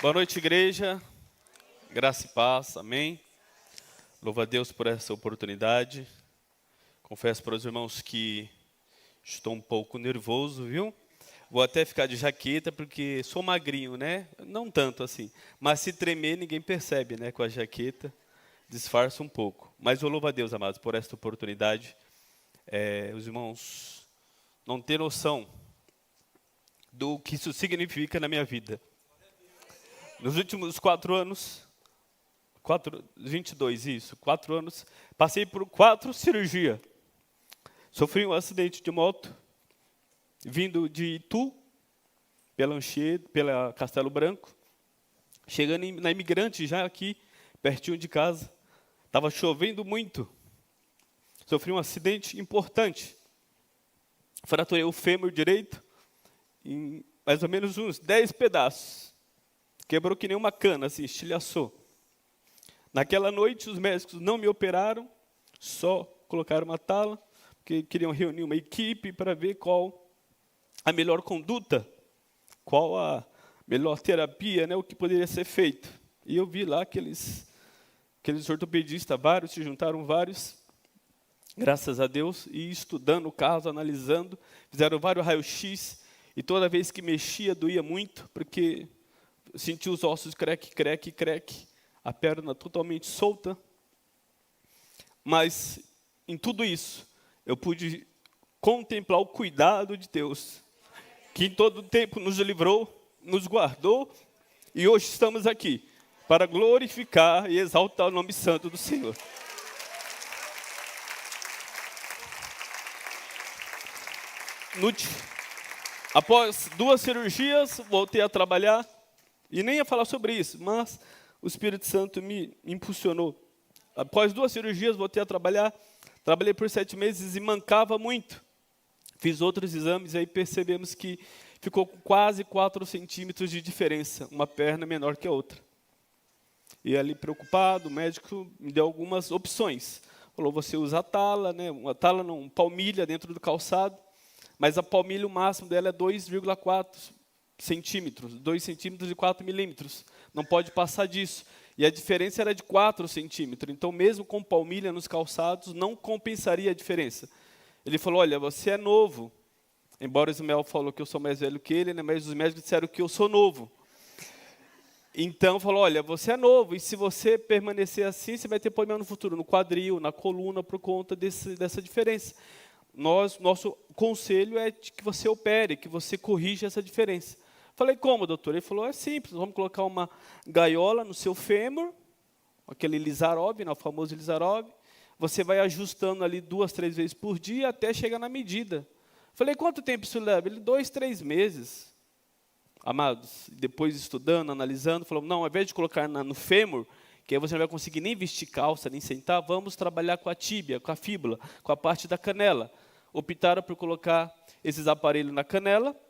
Boa noite, igreja. Graça e paz, amém. Louvo a Deus por essa oportunidade. Confesso para os irmãos que estou um pouco nervoso, viu? Vou até ficar de jaqueta porque sou magrinho, né? Não tanto assim. Mas se tremer, ninguém percebe, né? Com a jaqueta, disfarça um pouco. Mas eu louvo a Deus, amados, por esta oportunidade. Os irmãos não têm noção do que isso significa na minha vida. Nos últimos 4 anos, 4 anos, passei por 4 cirurgias. Sofri um acidente de moto, vindo de Itu, pela Anchieta, pela Castelo Branco, chegando na Imigrante, já aqui, pertinho de casa. Estava chovendo muito. Sofri um acidente importante. Fraturei o fêmur direito em mais ou menos uns 10 pedaços. Quebrou que nem uma cana, assim, estilhaçou. Naquela noite, os médicos não me operaram, só colocaram uma tala, porque queriam reunir uma equipe para ver qual a melhor conduta, qual a melhor terapia, né, o que poderia ser feito. E eu vi lá aqueles ortopedistas, vários, se juntaram vários, graças a Deus, e estudando o caso, analisando, fizeram vários raios-x, e toda vez que mexia doía muito, porque senti os ossos creque, a perna totalmente solta. Mas, em tudo isso, eu pude contemplar o cuidado de Deus, que em todo o tempo nos livrou, nos guardou, e hoje estamos aqui para glorificar e exaltar o nome santo do Senhor. Após 2 cirurgias, voltei a trabalhar, e nem ia falar sobre isso, mas o Espírito Santo me impulsionou. Após 2 cirurgias, voltei a trabalhar. Trabalhei por 7 meses e mancava muito. Fiz outros exames e aí percebemos que ficou com quase 4 centímetros de diferença. Uma perna menor que a outra. E ali preocupado, o médico me deu algumas opções. Falou, você usa a tala, né? Uma tala não, palmilha dentro do calçado. Mas a palmilha, o máximo dela é 2,4 centímetros. 2 centímetros e 4 milímetros. Não pode passar disso. E a diferença era de 4 centímetros. Então, mesmo com palmilha nos calçados, não compensaria a diferença. Ele falou, olha, você é novo. Embora o Ismael falou que eu sou mais velho que ele, né, mas os médicos disseram que eu sou novo. Então, falou, olha, você é novo. E se você permanecer assim, você vai ter problema no futuro, no quadril, na coluna, por conta dessa diferença. Nosso conselho é de que você opere, que você corrija essa diferença. Falei, como, doutor? Ele falou, é simples, vamos colocar uma gaiola no seu fêmur, aquele Lizarov, o famoso Lizarov, você vai ajustando ali 2, 3 vezes por dia até chegar na medida. Falei, quanto tempo isso leva? Ele, 2, 3 meses. Amados, depois estudando, analisando, falou, não, ao invés de colocar no fêmur, que aí você não vai conseguir nem vestir calça, nem sentar, vamos trabalhar com a tíbia, com a fíbula, com a parte da canela. Optaram por colocar esses aparelhos na canela,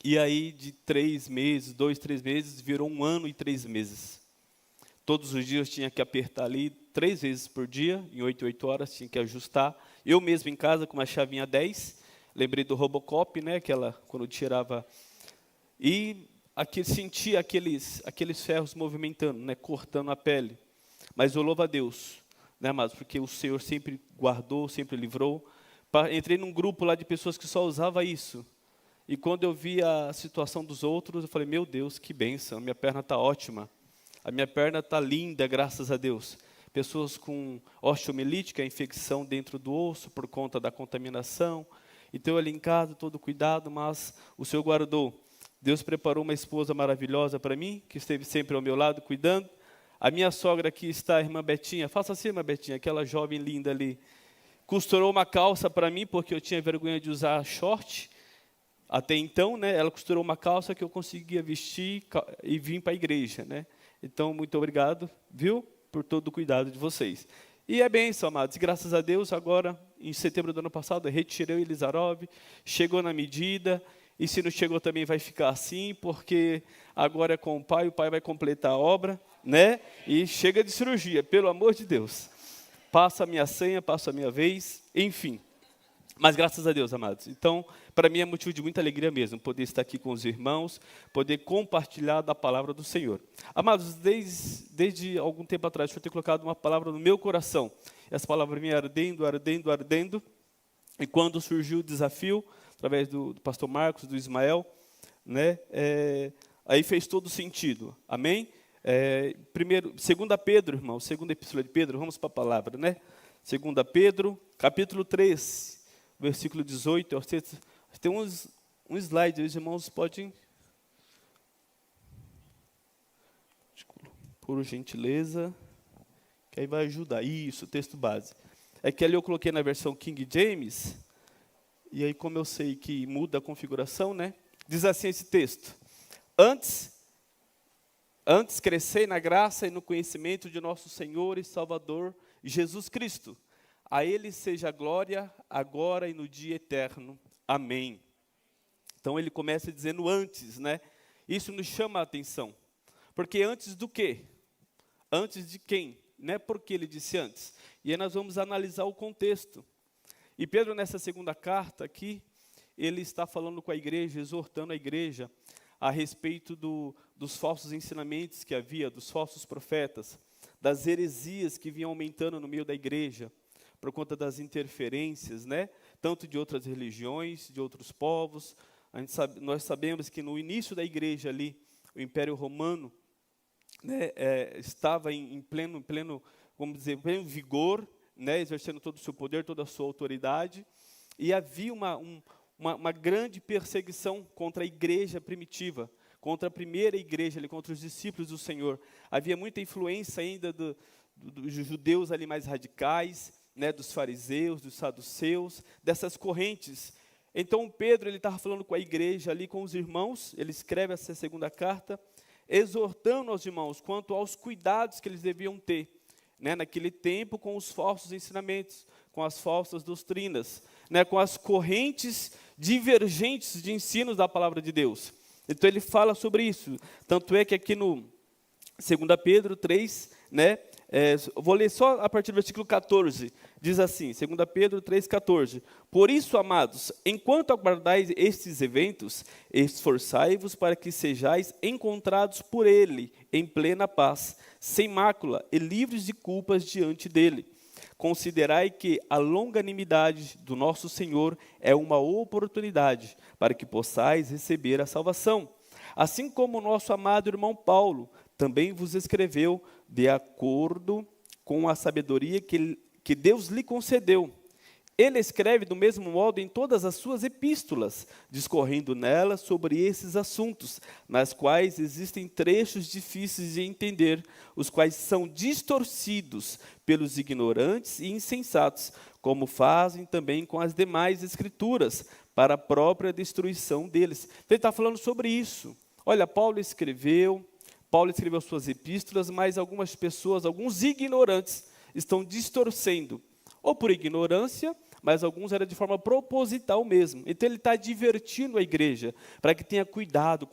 e aí, de 3 meses, 2, 3 meses, virou 1 ano e 3 meses. Todos os dias eu tinha que apertar ali 3 vezes por dia, em 8 horas, tinha que ajustar. Eu mesmo em casa, com uma chavinha 10, lembrei do Robocop, né, quando tirava. E sentia aqueles ferros movimentando, né, cortando a pele. Mas eu louvo a Deus, né, mas porque o Senhor sempre guardou, sempre livrou. Entrei num grupo lá de pessoas que só usava isso. E quando eu vi a situação dos outros, eu falei, meu Deus, que bênção, a minha perna está ótima. A minha perna está linda, graças a Deus. Pessoas com osteomielite, que é a infecção dentro do osso, por conta da contaminação. Então, ali em casa, todo cuidado, mas o Senhor guardou. Deus preparou uma esposa maravilhosa para mim, que esteve sempre ao meu lado, cuidando. A minha sogra aqui está, a irmã Betinha. Faça assim, irmã Betinha, aquela jovem linda ali. Costurou uma calça para mim, porque eu tinha vergonha de usar short. Até então, né, ela costurou uma calça que eu conseguia vestir e vir para a igreja, né? Então, muito obrigado, viu, por todo o cuidado de vocês. E é bênção, amados. E graças a Deus, agora, em setembro do ano passado, eu retirei o Lizarov, chegou na medida, e se não chegou também vai ficar assim, porque agora é com o pai vai completar a obra, né? E chega de cirurgia, pelo amor de Deus. Passa a minha senha, passa a minha vez, enfim. Mas graças a Deus, amados. Então, para mim é motivo de muita alegria mesmo, poder estar aqui com os irmãos, poder compartilhar da palavra do Senhor. Amados, desde algum tempo atrás, o Senhor tem colocado uma palavra no meu coração. Essa palavra vinha ardendo, ardendo, ardendo. E quando surgiu o desafio, através do pastor Marcos, do Ismael, né, aí fez todo sentido. Amém? Primeiro, 2 Pedro, irmão, segunda epístola de Pedro, vamos para a palavra, né? 2 Pedro, capítulo 3, versículo 18, tem um slide, os irmãos podem, por gentileza, que aí vai ajudar. Isso, texto base. É que ali eu coloquei na versão King James, e aí como eu sei que muda a configuração, né? Diz assim esse texto: Antes crescei na graça e no conhecimento de nosso Senhor e Salvador Jesus Cristo. A Ele seja a glória, agora e no dia eterno. Amém. Então ele começa dizendo antes, né? Isso nos chama a atenção. Porque antes do quê? Antes de quem? Não é porque ele disse antes. E aí nós vamos analisar o contexto. E Pedro, nessa segunda carta aqui, ele está falando com a igreja, exortando a igreja a respeito dos falsos ensinamentos que havia, dos falsos profetas, das heresias que vinham aumentando no meio da igreja, por conta das interferências, né? Tanto de outras religiões, de outros povos. Nós sabemos que no início da igreja ali, o Império Romano, né, estava em pleno, vamos dizer, pleno vigor, né, exercendo todo o seu poder, toda a sua autoridade, e havia uma grande perseguição contra a igreja primitiva, contra a primeira igreja, ali, contra os discípulos do Senhor. Havia muita influência ainda dos judeus ali mais radicais, né, dos fariseus, dos saduceus, dessas correntes. Então Pedro, ele estava falando com a igreja ali, com os irmãos, ele escreve essa segunda carta, exortando aos irmãos quanto aos cuidados que eles deviam ter, né, naquele tempo com os falsos ensinamentos, com as falsas doutrinas, né, com as correntes divergentes de ensinos da palavra de Deus. Então ele fala sobre isso, tanto é que aqui no 2 Pedro 3, né, vou ler só a partir do versículo 14, diz assim, 2 Pedro 3,14, Por isso, amados, enquanto aguardais estes eventos, esforçai-vos para que sejais encontrados por Ele, em plena paz, sem mácula e livres de culpas diante dEle. Considerai que a longanimidade do nosso Senhor é uma oportunidade para que possais receber a salvação. Assim como o nosso amado irmão Paulo também vos escreveu de acordo com a sabedoria que Deus lhe concedeu. Ele escreve do mesmo modo em todas as suas epístolas, discorrendo nelas sobre esses assuntos, nas quais existem trechos difíceis de entender, os quais são distorcidos pelos ignorantes e insensatos, como fazem também com as demais escrituras, para a própria destruição deles. Então, ele está falando sobre isso. Olha, Paulo escreveu suas epístolas, mas algumas pessoas, alguns ignorantes, estão distorcendo, ou por ignorância, mas alguns era de forma proposital mesmo. Então ele está advertindo a igreja, para que tenha cuidado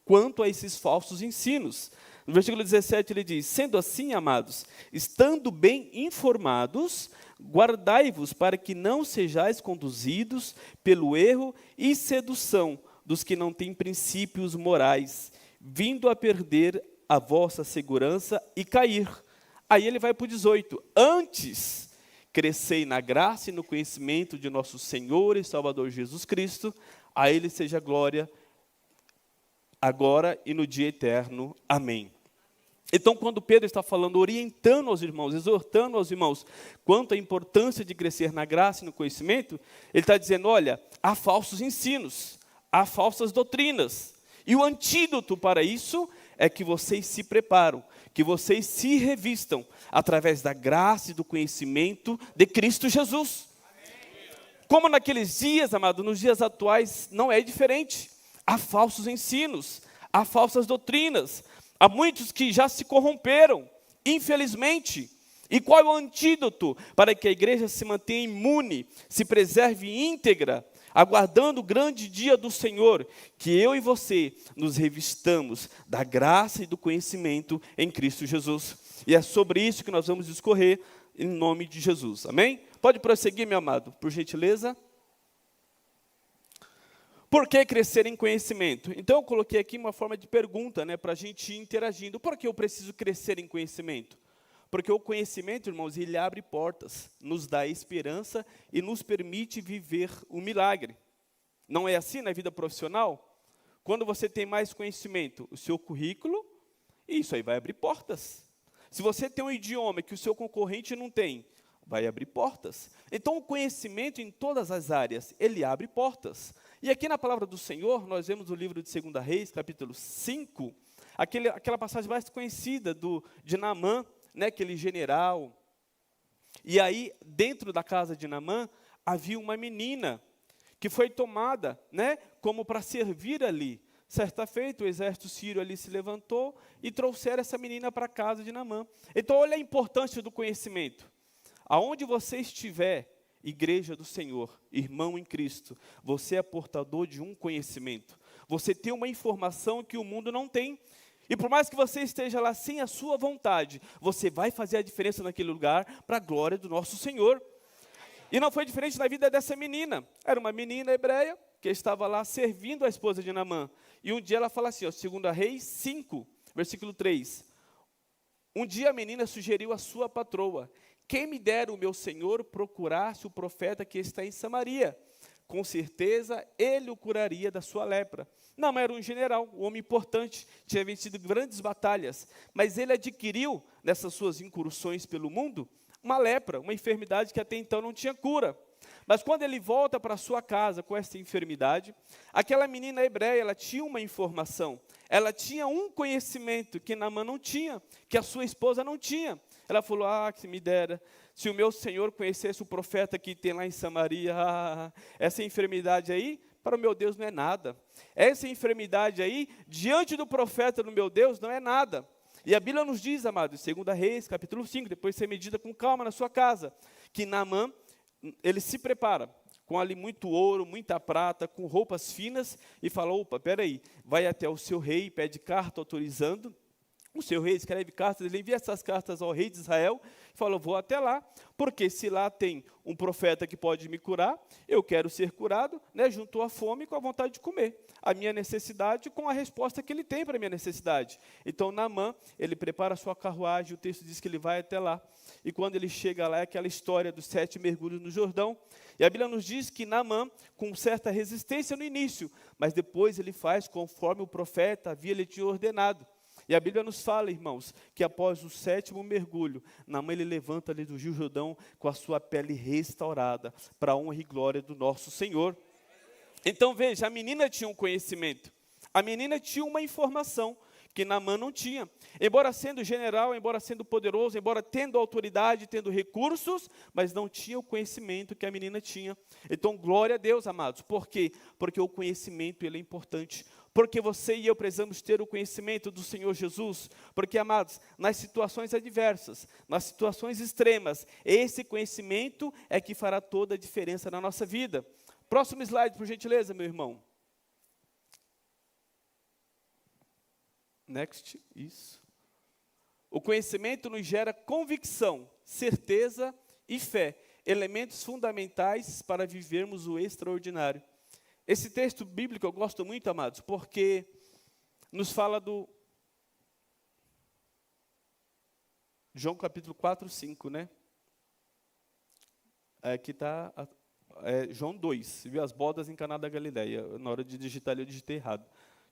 quanto a esses falsos ensinos. No versículo 17 ele diz, sendo assim, amados, estando bem informados, guardai-vos para que não sejais conduzidos pelo erro e sedução dos que não têm princípios morais, vindo a perder a vossa segurança e cair. Aí ele vai para o 18. Antes, crescei na graça e no conhecimento de nosso Senhor e Salvador Jesus Cristo. A Ele seja glória, agora e no dia eterno. Amém. Então, quando Pedro está falando, orientando aos irmãos, exortando aos irmãos, quanto à importância de crescer na graça e no conhecimento, ele está dizendo, olha, há falsos ensinos, há falsas doutrinas. E o antídoto para isso é que vocês se preparam, que vocês se revistam através da graça e do conhecimento de Cristo Jesus. Amém. Como naqueles dias, amado, nos dias atuais não é diferente. Há falsos ensinos, há falsas doutrinas, há muitos que já se corromperam, infelizmente. E qual é o antídoto para que a igreja se mantenha imune, se preserve íntegra, aguardando o grande dia do Senhor, que eu e você nos revistamos da graça e do conhecimento em Cristo Jesus. E é sobre isso que nós vamos discorrer em nome de Jesus. Amém? Pode prosseguir, meu amado, por gentileza. Por que crescer em conhecimento? Então, eu coloquei aqui uma forma de pergunta, né, para a gente ir interagindo. Por que eu preciso crescer em conhecimento? Porque o conhecimento, irmãos, ele abre portas, nos dá esperança e nos permite viver o milagre. Não é assim na vida profissional? Quando você tem mais conhecimento, o seu currículo, isso aí vai abrir portas. Se você tem um idioma que o seu concorrente não tem, vai abrir portas. Então, o conhecimento em todas as áreas, ele abre portas. E aqui na palavra do Senhor, nós vemos o livro de 2 Reis, capítulo 5, aquela passagem mais conhecida de Naamã, né, aquele general. E aí, dentro da casa de Naamã, havia uma menina que foi tomada, né, como para servir ali. Certa feita, o exército sírio ali se levantou e trouxeram essa menina para a casa de Naamã. Então, olha a importância do conhecimento. Aonde você estiver, igreja do Senhor, irmão em Cristo, você é portador de um conhecimento. Você tem uma informação que o mundo não tem. E por mais que você esteja lá sem a sua vontade, você vai fazer a diferença naquele lugar para a glória do nosso Senhor. E não foi diferente na vida dessa menina. Era uma menina hebreia que estava lá servindo a esposa de Naamã. E um dia ela fala assim, 2 Reis 5, versículo 3. Um dia a menina sugeriu à sua patroa: quem me dera o meu senhor procurasse o profeta que está em Samaria? Com certeza ele o curaria da sua lepra. Não, era um general, um homem importante, tinha vencido grandes batalhas, mas ele adquiriu, nessas suas incursões pelo mundo, uma lepra, uma enfermidade que até então não tinha cura. Mas quando ele volta para sua casa com essa enfermidade, aquela menina hebreia, ela tinha uma informação, ela tinha um conhecimento que Naamã não tinha, que a sua esposa não tinha. Ela falou, que me dera, se o meu senhor conhecesse o profeta que tem lá em Samaria, essa enfermidade aí, para o meu Deus não é nada. Essa enfermidade aí, diante do profeta do meu Deus, não é nada. E a Bíblia nos diz, amados, 2 Reis, capítulo 5, depois de ser medida com calma na sua casa, que Naamã, ele se prepara com ali muito ouro, muita prata, com roupas finas, e fala, opa, peraí, vai até o seu rei, pede carta autorizando. O seu rei escreve cartas, ele envia essas cartas ao rei de Israel, e fala, vou até lá, porque se lá tem um profeta que pode me curar, eu quero ser curado, né, junto à fome e com a vontade de comer. A minha necessidade com a resposta que ele tem para a minha necessidade. Então, Naamã, ele prepara a sua carruagem, o texto diz que ele vai até lá, e quando ele chega lá, é aquela história dos 7 mergulhos no Jordão, e a Bíblia nos diz que Naamã, com certa resistência no início, mas depois ele faz conforme o profeta havia lhe tinha ordenado. E a Bíblia nos fala, irmãos, que após o 7º mergulho, Naamã ele levanta ali do Rio Jordão com a sua pele restaurada, para a honra e glória do nosso Senhor. Então veja, a menina tinha um conhecimento, a menina tinha uma informação que Naamã não tinha. Embora sendo general, embora sendo poderoso, embora tendo autoridade, tendo recursos, mas não tinha o conhecimento que a menina tinha. Então, glória a Deus, amados. Por quê? Porque o conhecimento ele é importante. Porque você e eu precisamos ter o conhecimento do Senhor Jesus. Porque, amados, nas situações adversas, nas situações extremas, esse conhecimento é que fará toda a diferença na nossa vida. Próximo slide, por gentileza, meu irmão. Next, isso. O conhecimento nos gera convicção, certeza e fé, elementos fundamentais para vivermos o extraordinário. Esse texto bíblico eu gosto muito, amados, porque nos fala do João capítulo 4, 5, né? Aqui está João 2, viu as bodas em Caná da Galileia. Na hora de digitar, eu digitei errado.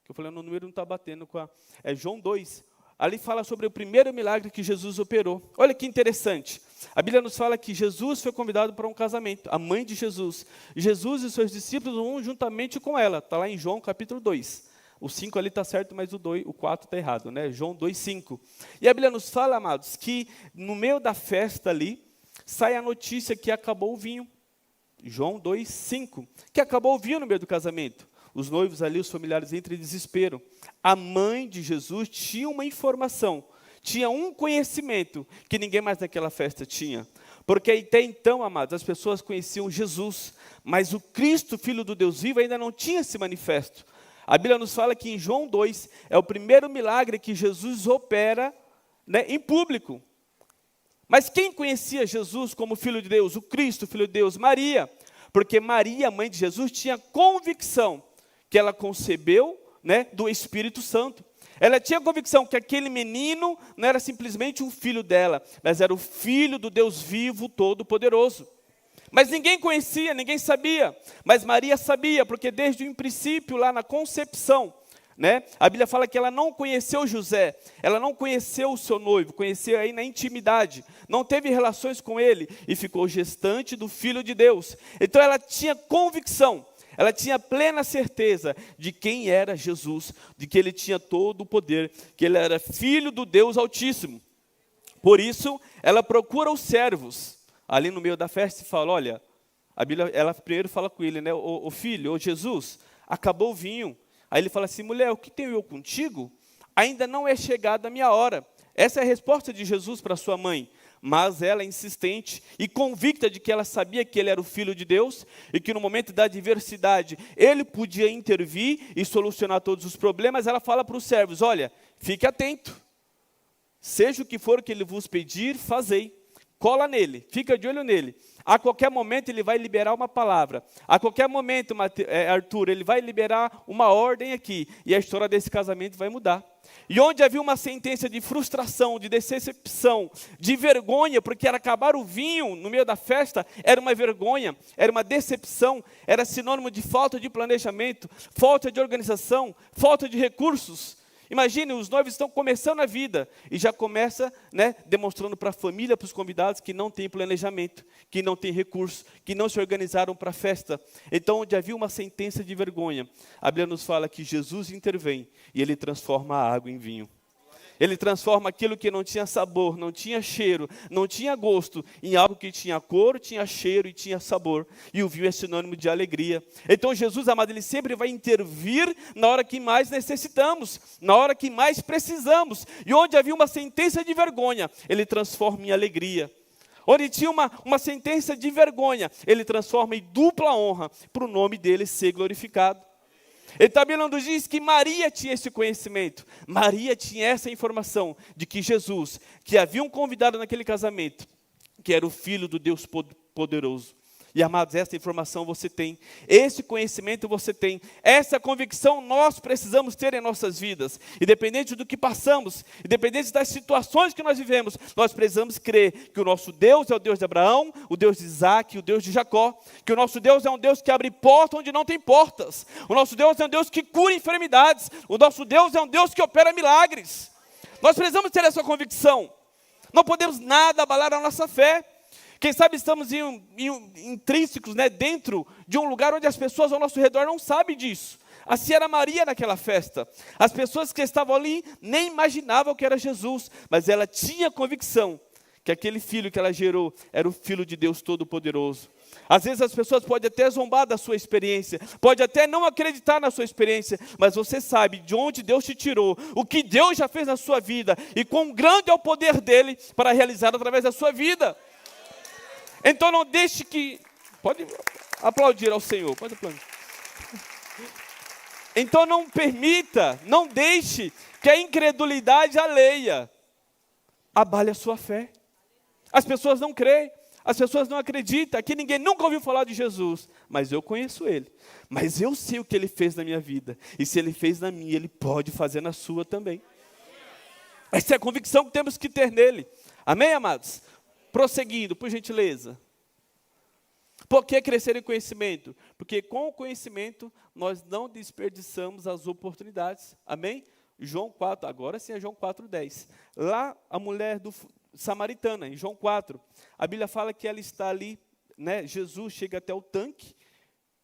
Que eu falei, no número não está batendo com a... João 2, ali fala sobre o primeiro milagre que Jesus operou. Olha que interessante. A Bíblia nos fala que Jesus foi convidado para um casamento, a mãe de Jesus. Jesus e seus discípulos vão juntamente com ela. Está lá em João capítulo 2. O 5 ali está certo, mas o 4 está errado, né? João 2, 5. E a Bíblia nos fala, amados, que no meio da festa ali, sai a notícia que acabou o vinho. João 2, 5. Que acabou o vinho no meio do casamento. Os noivos ali, os familiares entram em desespero. A mãe de Jesus tinha uma informação, tinha um conhecimento que ninguém mais naquela festa tinha. Porque até então, amados, as pessoas conheciam Jesus, mas o Cristo, Filho do Deus vivo, ainda não tinha se manifesto. A Bíblia nos fala que em João 2, é o primeiro milagre que Jesus opera, né, em público. Mas quem conhecia Jesus como Filho de Deus? O Cristo, Filho de Deus, Maria. Porque Maria, mãe de Jesus, tinha convicção que ela concebeu, né, do Espírito Santo. Ela tinha convicção que aquele menino não era simplesmente um filho dela, mas era o filho do Deus vivo, todo-poderoso. Mas ninguém conhecia, ninguém sabia. Mas Maria sabia, porque desde o princípio, lá na concepção, né, a Bíblia fala que ela não conheceu José, ela não conheceu o seu noivo, conheceu aí na intimidade, não teve relações com ele e ficou gestante do Filho de Deus. Então ela tinha convicção, ela tinha plena certeza de quem era Jesus, de que ele tinha todo o poder, que ele era filho do Deus Altíssimo. Por isso, ela procura os servos, ali no meio da festa e fala, olha, a Bíblia, ela primeiro fala com ele, né, o filho, ô Jesus, acabou o vinho. Aí ele fala assim, mulher, o que tenho eu contigo? Ainda não é chegada a minha hora. Essa é a resposta de Jesus para sua mãe. Mas ela é insistente e convicta de que ela sabia que ele era o Filho de Deus e que no momento da adversidade ele podia intervir e solucionar todos os problemas. Ela fala para os servos, olha, fique atento. Seja o que for que ele vos pedir, fazei. Cola nele, fica de olho nele. A qualquer momento ele vai liberar uma palavra. A qualquer momento, Arthur, ele vai liberar uma ordem aqui. E a história desse casamento vai mudar. E onde havia uma sentença de frustração, de decepção, de vergonha, porque era acabar o vinho no meio da festa, era uma vergonha, era uma decepção, era sinônimo de falta de planejamento, falta de organização, falta de recursos. Imagine, os noivos estão começando a vida e já começa, né, demonstrando para a família, para os convidados, que não tem planejamento, que não tem recurso, que não se organizaram para a festa. Então, onde havia uma sentença de vergonha, a Bíblia nos fala que Jesus intervém e ele transforma a água em vinho. Ele transforma aquilo que não tinha sabor, não tinha cheiro, não tinha gosto, em algo que tinha cor, tinha cheiro e tinha sabor. E o vinho é sinônimo de alegria. Então Jesus, amado, ele sempre vai intervir na hora que mais necessitamos, na hora que mais precisamos. E onde havia uma sentença de vergonha, ele transforma em alegria. Onde tinha uma sentença de vergonha, ele transforma em dupla honra, para o nome dele ser glorificado. Então a Bíblia nos diz que Maria tinha esse conhecimento, Maria tinha essa informação de que Jesus, que havia um convidado naquele casamento, que era o Filho do Deus poderoso. E amados, essa informação você tem, esse conhecimento você tem, essa convicção nós precisamos ter em nossas vidas. Independente do que passamos, independente das situações que nós vivemos, nós precisamos crer que o nosso Deus é o Deus de Abraão, o Deus de Isaac, o Deus de Jacó, que o nosso Deus é um Deus que abre portas onde não tem portas, o nosso Deus é um Deus que cura enfermidades, o nosso Deus é um Deus que opera milagres. Nós precisamos ter essa convicção, não podemos nada abalar a nossa fé. Quem sabe estamos intrínsecos, né, dentro de um lugar onde as pessoas ao nosso redor não sabem disso. Assim era Maria naquela festa. As pessoas que estavam ali nem imaginavam que era Jesus, mas ela tinha convicção que aquele filho que ela gerou era o Filho de Deus Todo-Poderoso. Às vezes as pessoas podem até zombar da sua experiência, pode até não acreditar na sua experiência, mas você sabe de onde Deus te tirou, o que Deus já fez na sua vida e quão grande é o poder dele para realizar através da sua vida. Então não deixe que... Pode aplaudir ao Senhor. Pode aplaudir. Então não permita, não deixe que a incredulidade alheia abale a sua fé. As pessoas não creem, as pessoas não acreditam. Aqui ninguém nunca ouviu falar de Jesus, mas eu conheço Ele. Mas eu sei o que Ele fez na minha vida. E se Ele fez na minha, Ele pode fazer na sua também. Essa é a convicção que temos que ter nele. Amém, amados? Prosseguindo, por gentileza. Por que crescer em conhecimento? Porque com o conhecimento nós não desperdiçamos as oportunidades. Amém? João 4, agora sim é João 4:10. Lá a mulher samaritana, em João 4, a Bíblia fala que ela está ali, né? Jesus chega até o tanque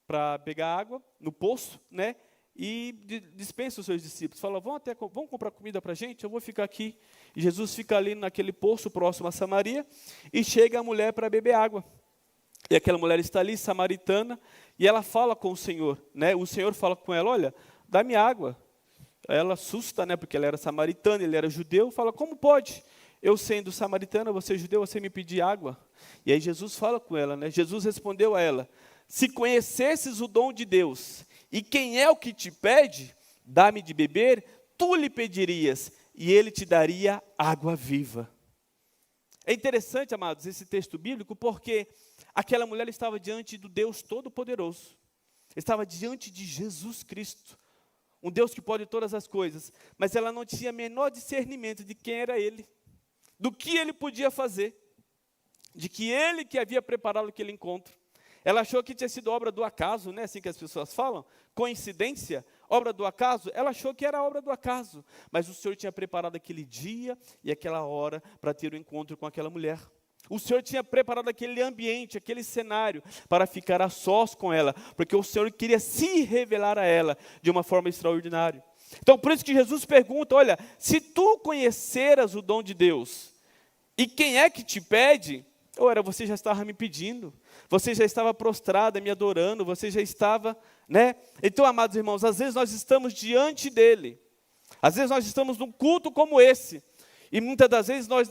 para pegar água no poço, né? E dispensa os seus discípulos. Fala, vão comprar comida para a gente? Eu vou ficar aqui. E Jesus fica ali naquele poço próximo a Samaria e chega a mulher para beber água. E aquela mulher está ali, samaritana, e ela fala com o Senhor, né? O Senhor fala com ela, olha, dá-me água. Ela assusta, né? Porque ela era samaritana, ele era judeu, fala, como pode? Eu sendo samaritana, você é judeu, você me pedir água? E aí Jesus fala com ela, né? Jesus respondeu a ela, se conhecesses o dom de Deus, e quem é o que te pede, dá-me de beber, tu lhe pedirias, e ele te daria água viva. É interessante, amados, esse texto bíblico, porque aquela mulher estava diante do Deus Todo-Poderoso. estava diante de Jesus Cristo, um Deus que pode todas as coisas, mas ela não tinha menor discernimento de quem era Ele, do que Ele podia fazer, de que Ele que havia preparado aquele encontro. Ela achou que tinha sido obra do acaso, né? Assim que as pessoas falam, coincidência, obra do acaso. Ela achou que era obra do acaso, mas o Senhor tinha preparado aquele dia e aquela hora para ter o encontro com aquela mulher. O Senhor tinha preparado aquele ambiente, aquele cenário, para ficar a sós com ela, porque o Senhor queria se revelar a ela de uma forma extraordinária. Então, por isso que Jesus pergunta, olha, se tu conheceras o dom de Deus, e quem é que te pede? Ora, você já estava me pedindo, você já estava prostrada, me adorando, você já estava, né? Então, amados irmãos, às vezes nós estamos diante dEle, às vezes nós estamos num culto como esse, e muitas das vezes nós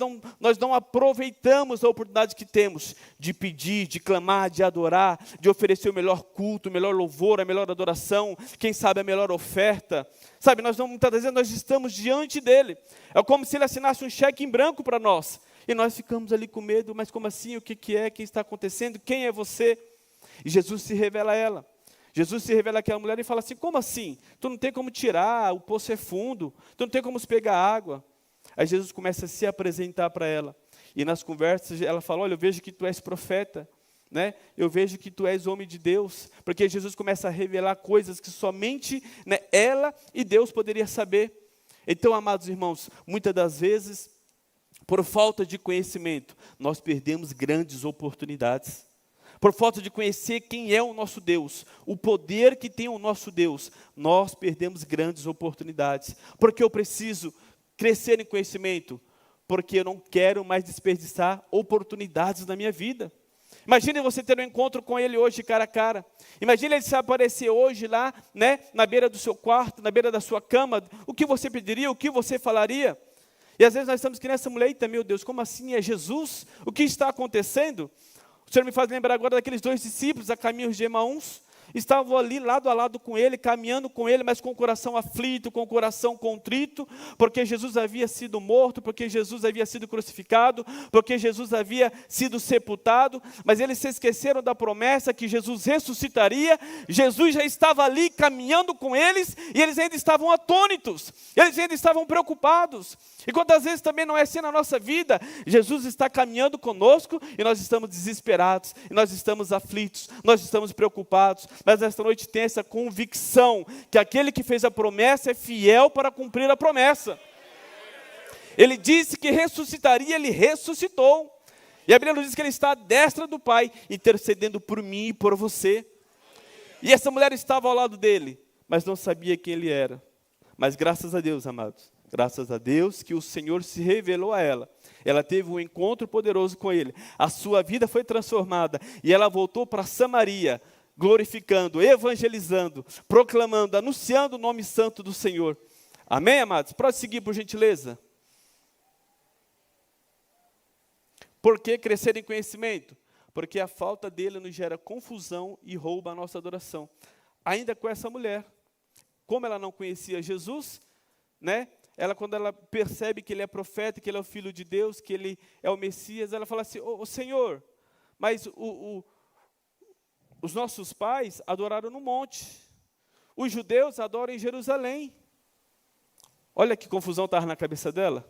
não aproveitamos a oportunidade que temos de pedir, de clamar, de adorar, de oferecer o melhor culto, o melhor louvor, a melhor adoração, quem sabe a melhor oferta. Sabe, muitas das vezes nós estamos diante dEle, é como se Ele assinasse um cheque em branco para nós, e nós ficamos ali com medo, mas como assim, o que é, o que está acontecendo, quem é você? E Jesus se revela a ela. Jesus se revela àquela mulher e fala assim, como assim? Tu não tem como tirar, o poço é fundo, tu não tem como pegar água. Aí Jesus começa a se apresentar para ela. E nas conversas ela fala, olha, eu vejo que tu és profeta, né? Eu vejo que tu és homem de Deus. Porque Jesus começa a revelar coisas que somente, né, ela e Deus poderiam saber. Então, amados irmãos, muitas das vezes, por falta de conhecimento, nós perdemos grandes oportunidades. Por falta de conhecer quem é o nosso Deus, o poder que tem o nosso Deus, nós perdemos grandes oportunidades. Porque eu preciso crescer em conhecimento, porque eu não quero mais desperdiçar oportunidades na minha vida. Imagine você ter um encontro com Ele hoje, cara a cara. Imagine Ele se aparecer hoje lá, né, na beira do seu quarto, na beira da sua cama. O que você pediria, o que você falaria? E às vezes nós estamos que nessa mulher, eita, meu Deus, como assim? É Jesus? O que está acontecendo? O Senhor me faz lembrar agora daqueles 2 discípulos a caminho de Emaús. Estavam ali lado a lado com Ele, caminhando com Ele, mas com o coração aflito, com o coração contrito, porque Jesus havia sido morto, porque Jesus havia sido crucificado, porque Jesus havia sido sepultado, mas eles se esqueceram da promessa que Jesus ressuscitaria. Jesus já estava ali caminhando com eles, e eles ainda estavam atônitos, eles ainda estavam preocupados. E quantas vezes também não é assim na nossa vida, Jesus está caminhando conosco, e nós estamos desesperados, e nós estamos aflitos, nós estamos preocupados, mas nesta noite tem essa convicção, que aquele que fez a promessa é fiel para cumprir a promessa. Ele disse que ressuscitaria, Ele ressuscitou. E a Bíblia nos diz que Ele está à destra do Pai, intercedendo por mim e por você. E essa mulher estava ao lado dele, mas não sabia quem Ele era. Mas graças a Deus, amados, graças a Deus que o Senhor se revelou a ela. Ela teve um encontro poderoso com Ele. A sua vida foi transformada, e ela voltou para Samaria, glorificando, evangelizando, proclamando, anunciando o nome santo do Senhor. Amém, amados? Pode seguir, por gentileza. Por que crescer em conhecimento? Porque a falta dele nos gera confusão e rouba a nossa adoração. Ainda com essa mulher, como ela não conhecia Jesus, né? Quando ela percebe que ele é profeta, que ele é o Filho de Deus, que ele é o Messias, ela fala assim, ô Senhor, mas os nossos pais adoraram no monte. Os judeus adoram em Jerusalém. Olha que confusão estava na cabeça dela.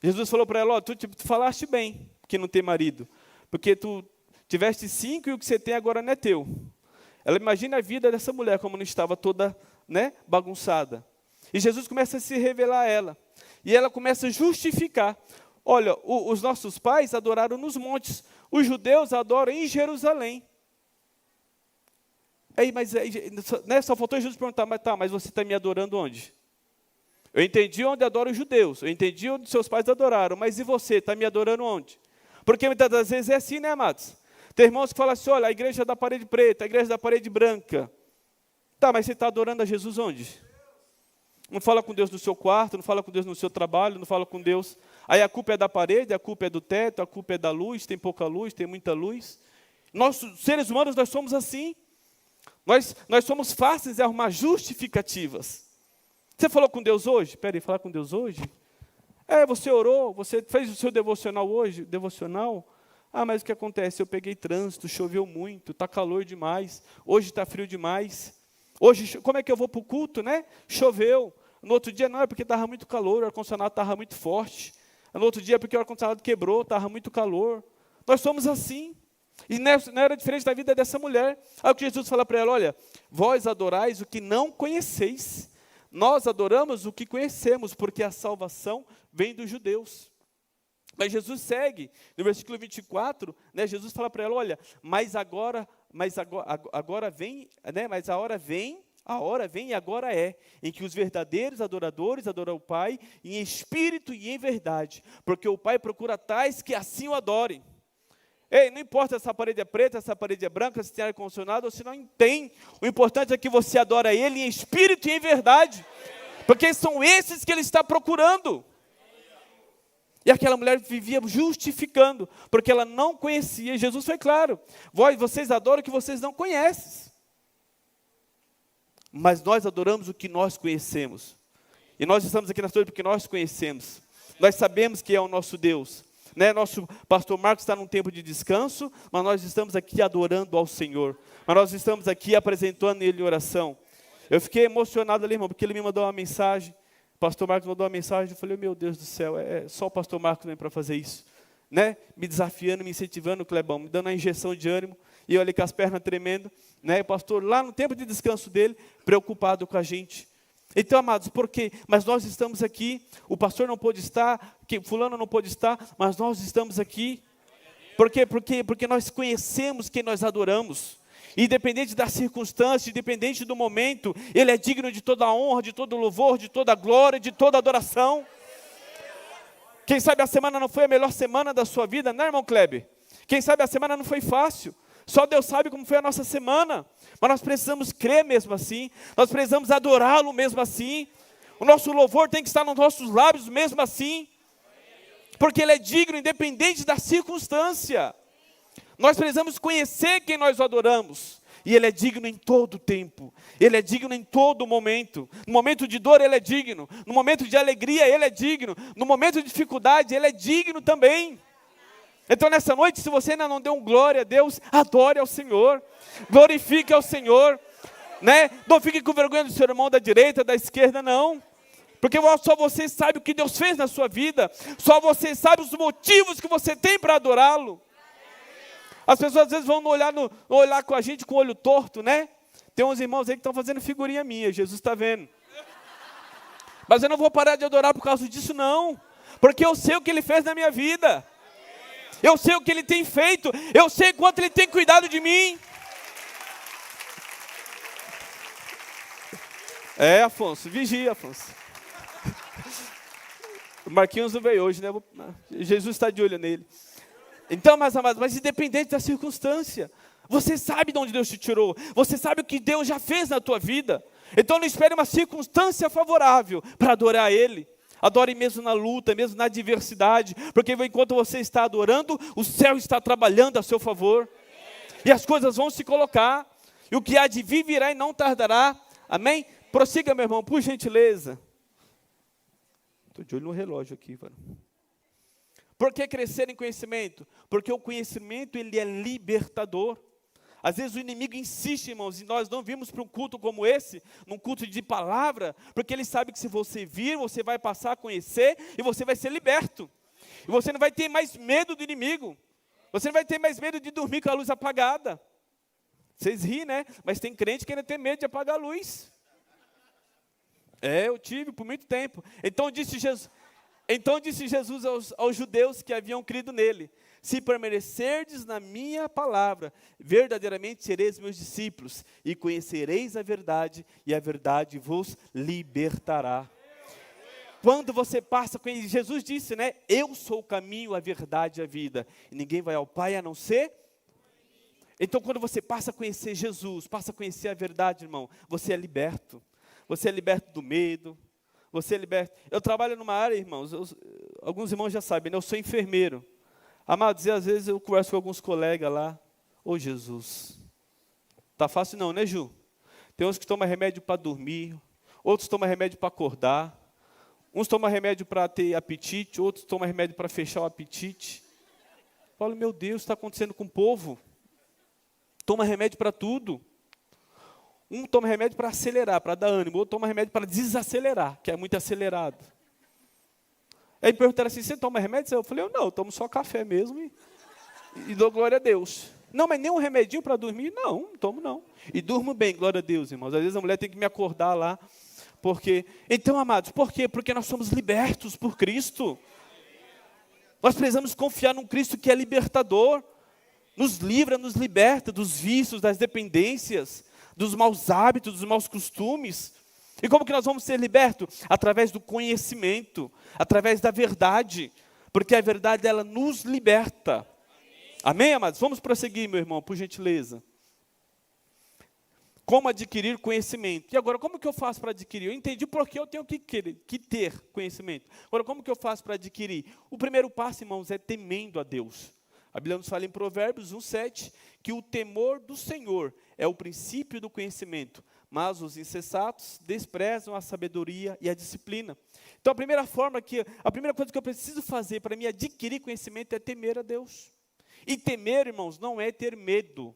Jesus falou para ela, tu falaste bem que não tem marido, porque tu tiveste 5 e o que você tem agora não é teu. Ela imagina a vida dessa mulher como não estava toda, né, bagunçada. E Jesus começa a se revelar a ela. E ela começa a justificar. Olha, os nossos pais adoraram nos montes. Os judeus adoram em Jerusalém. Só faltou Jesus perguntar, mas você está me adorando onde? Eu entendi onde adoram os judeus, eu entendi onde seus pais adoraram, mas e você, está me adorando onde? Porque muitas das vezes é assim, né, amados? Tem irmãos que falam assim, olha, a igreja da parede preta, a igreja da parede branca. Tá, mas você está adorando a Jesus onde? Não fala com Deus no seu quarto, não fala com Deus no seu trabalho, não fala com Deus. Aí a culpa é da parede, a culpa é do teto, a culpa é da luz, tem pouca luz, tem muita luz. Nós, seres humanos, nós somos assim. Nós somos fáceis de arrumar justificativas. Você falou com Deus hoje? Espera aí, falar com Deus hoje? Você orou, você fez o seu devocional hoje? Devocional? Ah, mas o que acontece? Eu peguei trânsito, choveu muito, está calor demais, hoje está frio demais. Hoje, como é que eu vou para o culto, né? Choveu. No outro dia, não, é porque estava muito calor, o ar-condicionado estava muito forte. No outro dia, é porque o ar-condicionado quebrou, estava muito calor. Nós somos assim. E não era diferente da vida dessa mulher. Aí o que Jesus fala para ela, olha, vós adorais o que não conheceis. Nós adoramos o que conhecemos, porque a salvação vem dos judeus. Mas Jesus segue, no versículo 24, né, Jesus fala para ela, olha, mas agora vem, né, mas a hora vem e agora é, em que os verdadeiros adoradores adoram o Pai em espírito e em verdade, porque o Pai procura tais que assim o adorem. Ei, não importa se essa parede é preta, se essa parede é branca, se tem ar-condicionado ou se não tem, o importante é que você adora Ele em espírito e em verdade, porque são esses que Ele está procurando. E aquela mulher vivia justificando, porque ela não conhecia. Jesus foi claro, vocês adoram o que vocês não conhecem. Mas nós adoramos o que nós conhecemos. E nós estamos aqui na história porque nós conhecemos. Nós sabemos que é o nosso Deus. Né? Nosso pastor Marcos está num tempo de descanso, mas nós estamos aqui adorando ao Senhor. Mas nós estamos aqui apresentando Ele em oração. Eu fiquei emocionado ali, irmão, porque ele me mandou uma mensagem. O pastor Marcos mandou uma mensagem, eu falei, meu Deus do céu, só o pastor Marcos vem para fazer isso. Né? Me desafiando, me incentivando, Clebão, me dando uma injeção de ânimo, e eu ali com as pernas tremendo, né? O pastor lá no tempo de descanso dele, preocupado com a gente. Então, amados, por quê? Mas nós estamos aqui, o pastor não pôde estar, fulano não pôde estar, mas nós estamos aqui. Por quê? Porque nós conhecemos quem nós adoramos. Independente da circunstância, independente do momento, Ele é digno de toda a honra, de todo louvor, de toda a glória, de toda a adoração. Quem sabe a semana não foi a melhor semana da sua vida, né, irmão Kleber? Quem sabe a semana não foi fácil. Só Deus sabe como foi a nossa semana. Mas nós precisamos crer mesmo assim. Nós precisamos adorá-lo mesmo assim. O nosso louvor tem que estar nos nossos lábios mesmo assim. Porque Ele é digno, independente da circunstância. Nós precisamos conhecer quem nós adoramos. E Ele é digno em todo tempo. Ele é digno em todo momento. No momento de dor, Ele é digno. No momento de alegria, Ele é digno. No momento de dificuldade, Ele é digno também. Então, nessa noite, se você ainda não deu um glória a Deus, adore ao Senhor. Glorifique ao Senhor. Né? Não fique com vergonha do seu irmão da direita, da esquerda, não. Porque só você sabe o que Deus fez na sua vida. Só você sabe os motivos que você tem para adorá-lo. As pessoas às vezes vão olhar com a gente com o olho torto, né? Tem uns irmãos aí que estão fazendo figurinha minha, Jesus está vendo. Mas eu não vou parar de adorar por causa disso, não. Porque eu sei o que Ele fez na minha vida. Eu sei o que Ele tem feito. Eu sei quanto Ele tem cuidado de mim. Afonso, vigia, Afonso. O Marquinhos não veio hoje, né? Jesus está de olho nele. Então, meus amados, mas independente da circunstância, você sabe de onde Deus te tirou, você sabe o que Deus já fez na tua vida. Então não espere uma circunstância favorável para adorar Ele. Adore mesmo na luta, mesmo na adversidade, porque enquanto você está adorando, o céu está trabalhando a seu favor. E as coisas vão se colocar, e o que há de vir virá e não tardará. Amém? Prossiga, meu irmão, por gentileza. Estou de olho no relógio aqui, mano. Por que crescer em conhecimento? Porque o conhecimento, ele é libertador. Às vezes o inimigo insiste, irmãos, e nós não vimos para um culto como esse, num culto de palavra, porque ele sabe que se você vir, você vai passar a conhecer e você vai ser liberto. E você não vai ter mais medo do inimigo. Você não vai ter mais medo de dormir com a luz apagada. Vocês riem, né? Mas tem crente que ainda tem medo de apagar a luz. Eu tive por muito tempo. Então disse Jesus aos judeus que haviam crido nele: se permanecerdes na minha palavra, verdadeiramente sereis meus discípulos, e conhecereis a verdade, e a verdade vos libertará. Quando você passa com ele, Jesus disse, né? Eu sou o caminho, a verdade e a vida, e ninguém vai ao Pai a não ser. Então, quando você passa a conhecer Jesus, passa a conhecer a verdade, irmão, você é liberto. Você é liberto do medo. Você é liberto. Eu trabalho numa área, irmãos, alguns irmãos já sabem, né? Eu sou enfermeiro. Amados, e às vezes eu converso com alguns colegas lá. Ô Jesus, tá fácil não, né, Ju? Tem uns que tomam remédio para dormir, outros tomam remédio para acordar, uns tomam remédio para ter apetite, outros tomam remédio para fechar o apetite. Eu falo, meu Deus, está acontecendo com o povo? Toma remédio para tudo. Um toma remédio para acelerar, para dar ânimo. Outro toma remédio para desacelerar, que é muito acelerado. Aí me perguntaram assim, você toma remédio? Eu falei, não, eu tomo só café mesmo e dou glória a Deus. Não, mas nem um remedinho para dormir? Não, não tomo não. E durmo bem, glória a Deus, irmãos. Às vezes a mulher tem que me acordar lá. Porque, então, amados, por quê? Porque nós somos libertos por Cristo. Nós precisamos confiar num Cristo que é libertador. Nos livra, nos liberta dos vícios, das dependências, dos maus hábitos, dos maus costumes. E como que nós vamos ser libertos? Através do conhecimento, através da verdade. Porque a verdade, ela nos liberta. Amém, amados? Vamos prosseguir, meu irmão, por gentileza. Como adquirir conhecimento. E agora, como que eu faço para adquirir? Eu entendi por que eu tenho que ter conhecimento. Agora, como que eu faço para adquirir? O primeiro passo, irmãos, é temendo a Deus. A Bíblia nos fala em Provérbios 1,7, que o temor do Senhor é o princípio do conhecimento, mas os insensatos desprezam a sabedoria e a disciplina. Então, a primeira coisa que eu preciso fazer para me adquirir conhecimento é temer a Deus. E temer, irmãos, não é ter medo.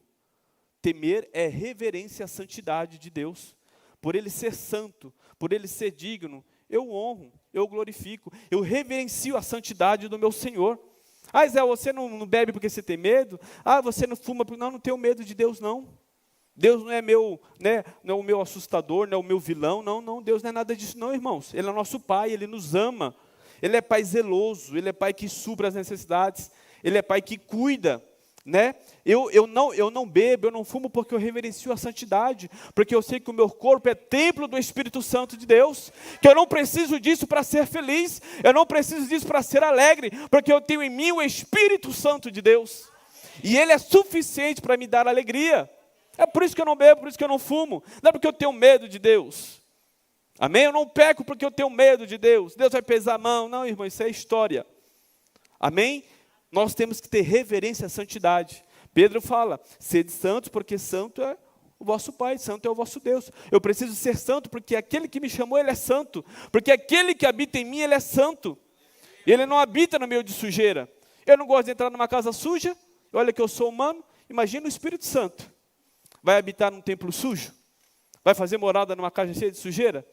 Temer é reverência à santidade de Deus. Por Ele ser santo, por Ele ser digno, eu honro, eu glorifico, eu reverencio a santidade do meu Senhor. Ah, Zé, você não bebe porque você tem medo? Ah, você não fuma porque... Não tenho medo de Deus, não. Deus não é meu, né, não é o meu assustador, não é o meu vilão, não, Deus não é nada disso não, irmãos. Ele é nosso Pai, Ele nos ama. Ele é Pai zeloso, Ele é Pai que supre as necessidades, Ele é Pai que cuida. Né? Eu não bebo, eu não fumo porque eu reverencio a santidade, porque eu sei que o meu corpo é templo do Espírito Santo de Deus, que eu não preciso disso para ser feliz, eu não preciso disso para ser alegre, porque eu tenho em mim o Espírito Santo de Deus, e Ele é suficiente para me dar alegria. É por isso que eu não bebo, por isso que eu não fumo, não é porque eu tenho medo de Deus. Amém? Eu não peco porque eu tenho medo de Deus. Deus vai pesar a mão. Não, irmão, isso é história. Amém? Nós temos que ter reverência à santidade. Pedro fala, sede santos, porque santo é o vosso Pai, santo é o vosso Deus. Eu preciso ser santo, porque aquele que me chamou, Ele é santo. Porque aquele que habita em mim, Ele é santo. Ele não habita no meio de sujeira. Eu não gosto de entrar numa casa suja, olha que eu sou humano, imagina o Espírito Santo. Vai habitar num templo sujo? Vai fazer morada numa casa cheia de sujeira?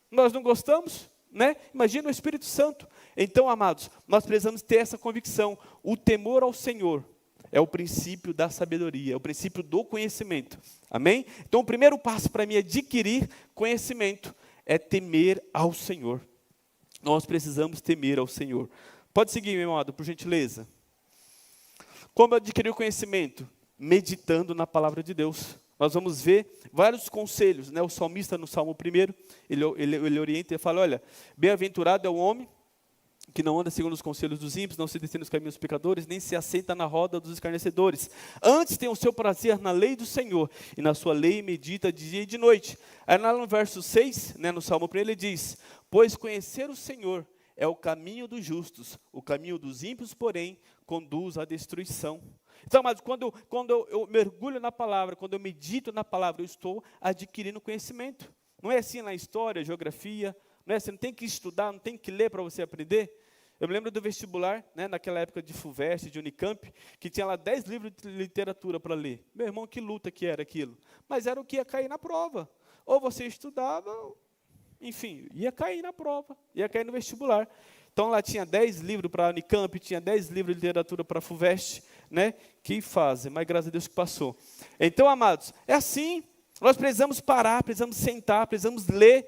Nós não gostamos, né? Imagina o Espírito Santo. Então, amados, nós precisamos ter essa convicção. O temor ao Senhor é o princípio da sabedoria, é o princípio do conhecimento. Amém? Então, o primeiro passo para mim adquirir conhecimento é temer ao Senhor. Nós precisamos temer ao Senhor. Pode seguir, meu amado, por gentileza. Como adquirir o conhecimento? Meditando na palavra de Deus. Nós vamos ver vários conselhos, né? O salmista no Salmo 1, ele orienta e fala, olha, bem-aventurado é o homem que não anda segundo os conselhos dos ímpios, não se detém nos caminhos dos pecadores, nem se assenta na roda dos escarnecedores. Antes tem o seu prazer na lei do Senhor, e na sua lei medita de dia e de noite. Aí lá no verso 6, né, no Salmo 1, ele diz, pois conhecer o Senhor é o caminho dos justos, o caminho dos ímpios, porém, conduz à destruição. Então, mas quando eu mergulho na palavra, quando eu medito na palavra, eu estou adquirindo conhecimento. Não é assim na história, geografia, não é assim, não tem que estudar, não tem que ler para você aprender. Eu me lembro do vestibular, né, naquela época de FUVEST, de Unicamp, que tinha lá 10 livros de literatura para ler. Meu irmão, que luta que era aquilo. Mas era o que ia cair na prova. Ou você estudava, enfim, ia cair na prova, ia cair no vestibular. Então, lá tinha 10 livros para a Unicamp, tinha 10 livros de literatura para a FUVEST, né? Que fase, mas graças a Deus que passou. Então, amados, é assim, nós precisamos parar, precisamos sentar, precisamos ler.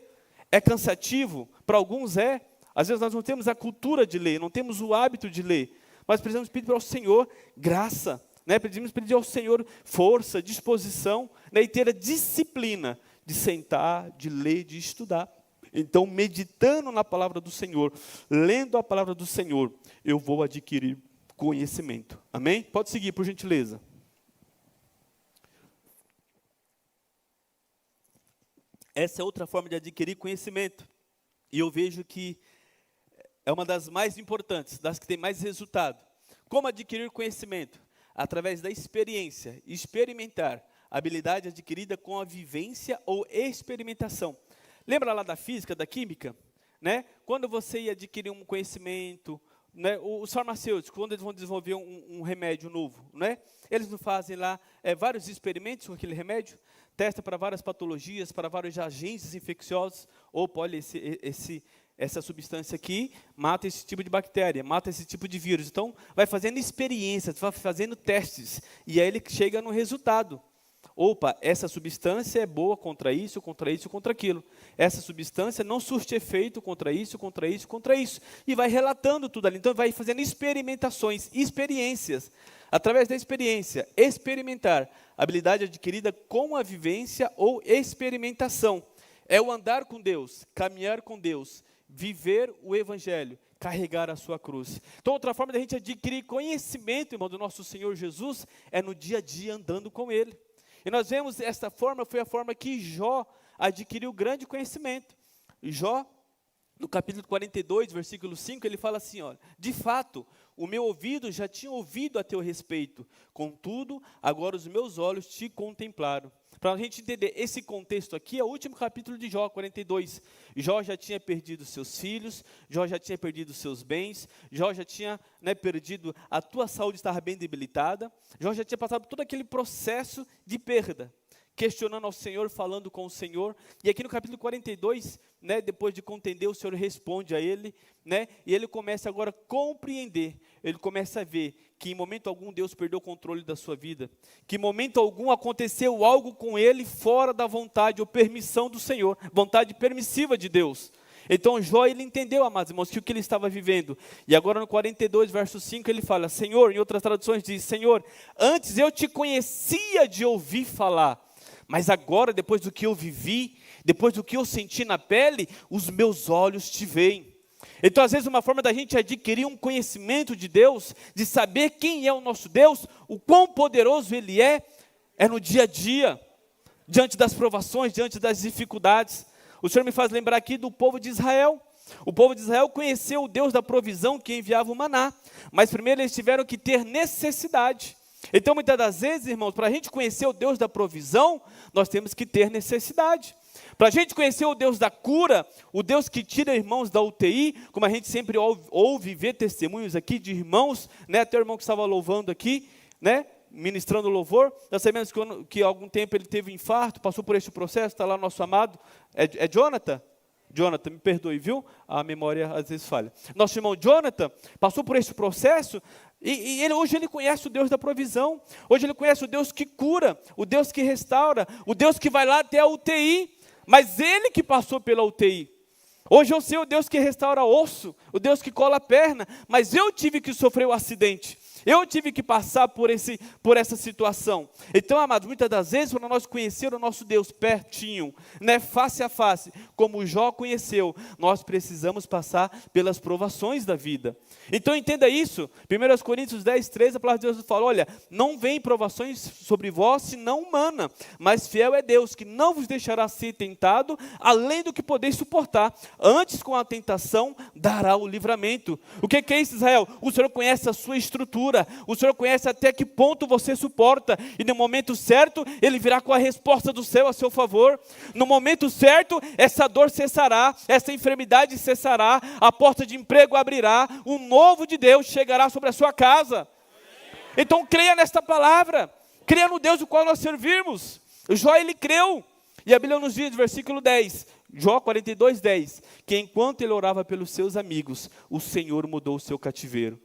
É cansativo? Para alguns é. Às vezes nós não temos a cultura de ler, não temos o hábito de ler. Mas precisamos pedir ao Senhor graça, né? Precisamos pedir ao Senhor força, disposição, né? E ter a disciplina de sentar, de ler, de estudar. Então, meditando na palavra do Senhor, lendo a palavra do Senhor, eu vou adquirir conhecimento. Amém? Pode seguir, por gentileza. Essa é outra forma de adquirir conhecimento. E eu vejo que é uma das mais importantes, das que tem mais resultado. Como adquirir conhecimento? Através da experiência, experimentar, habilidade adquirida com a vivência ou experimentação. Lembra lá da física, da química? Né? Quando você ia adquirir um conhecimento, né, os farmacêuticos, quando eles vão desenvolver um remédio novo, né, eles não fazem lá vários experimentos com aquele remédio, testa para várias patologias, para vários agentes infecciosos. Opa, olha, essa substância aqui mata esse tipo de bactéria, mata esse tipo de vírus. Então, vai fazendo experiências, vai fazendo testes, e aí ele chega no resultado. Opa, essa substância é boa contra isso, contra isso, contra aquilo. Essa substância não surte efeito contra isso, contra isso, contra isso. E vai relatando tudo ali. Então, vai fazendo experimentações, experiências. Através da experiência, experimentar, habilidade adquirida com a vivência ou experimentação. É o andar com Deus, caminhar com Deus, viver o Evangelho, carregar a sua cruz. Então, outra forma da gente adquirir conhecimento, irmão, do nosso Senhor Jesus, é no dia a dia andando com Ele. E nós vemos esta forma, foi a forma que Jó adquiriu grande conhecimento. Jó, no capítulo 42, versículo 5, ele fala assim, olha, de fato, o meu ouvido já tinha ouvido a teu respeito, contudo, agora os meus olhos te contemplaram. Para a gente entender esse contexto aqui, é o último capítulo de Jó, 42. Jó já tinha perdido seus filhos, Jó já tinha perdido seus bens, Jó já tinha perdido, a tua saúde estava bem debilitada, Jó já tinha passado por todo aquele processo de perda, questionando ao Senhor, falando com o Senhor. E aqui no capítulo 42, depois de contender, o Senhor responde a ele, e ele começa agora a compreender, ele começa a ver que em momento algum Deus perdeu o controle da sua vida, que em momento algum aconteceu algo com ele fora da vontade ou permissão do Senhor, vontade permissiva de Deus. Então Jó, ele entendeu, amados irmãos, que o que ele estava vivendo. E agora no 42, verso 5, ele fala, Senhor, em outras traduções diz, Senhor, antes eu te conhecia de ouvir falar, mas agora, depois do que eu vivi, depois do que eu senti na pele, os meus olhos te veem. Então, às vezes, uma forma da gente adquirir um conhecimento de Deus, de saber quem é o nosso Deus, o quão poderoso Ele é no dia a dia, diante das provações, diante das dificuldades. O Senhor me faz lembrar aqui do povo de Israel. O povo de Israel conheceu o Deus da provisão que enviava o maná, mas primeiro eles tiveram que ter necessidade. Então, muitas das vezes, irmãos, para a gente conhecer o Deus da provisão, nós temos que ter necessidade. Para a gente conhecer o Deus da cura, o Deus que tira irmãos da UTI, como a gente sempre ouve ver testemunhos aqui de irmãos, até o irmão que estava louvando aqui, ministrando louvor, nós sabemos que há algum tempo ele teve um infarto, passou por este processo, está lá nosso amado, é Jonathan? Jonathan, me perdoe, viu? A memória às vezes falha. Nosso irmão Jonathan passou por este processo, e hoje ele conhece o Deus da provisão, hoje ele conhece o Deus que cura, o Deus que restaura, o Deus que vai lá até a UTI, mas ele que passou pela UTI. Hoje eu sei o Deus que restaura osso, o Deus que cola a perna, mas eu tive que sofrer o acidente. Eu tive que passar por essa situação. Então, amados, muitas das vezes, quando nós conhecemos o nosso Deus pertinho, face a face, como Jó conheceu, nós precisamos passar pelas provações da vida. Então, entenda isso. 1 Coríntios 10, 13, a palavra de Deus fala, olha, não vem provações sobre vós, senão humana, mas fiel é Deus, que não vos deixará ser tentado, além do que podeis suportar. Antes, com a tentação, dará o livramento. O que é isso, Israel? O Senhor conhece a sua estrutura. O Senhor conhece até que ponto você suporta, e no momento certo, Ele virá com a resposta do céu a seu favor. No momento certo, essa dor cessará, essa enfermidade cessará, a porta de emprego abrirá, o novo de Deus chegará sobre a sua casa. Então creia nesta palavra, creia no Deus do qual nós servimos. Jó, ele creu, e a Bíblia nos diz, versículo 10, Jó 42, 10, que enquanto ele orava pelos seus amigos, o Senhor mudou o seu cativeiro.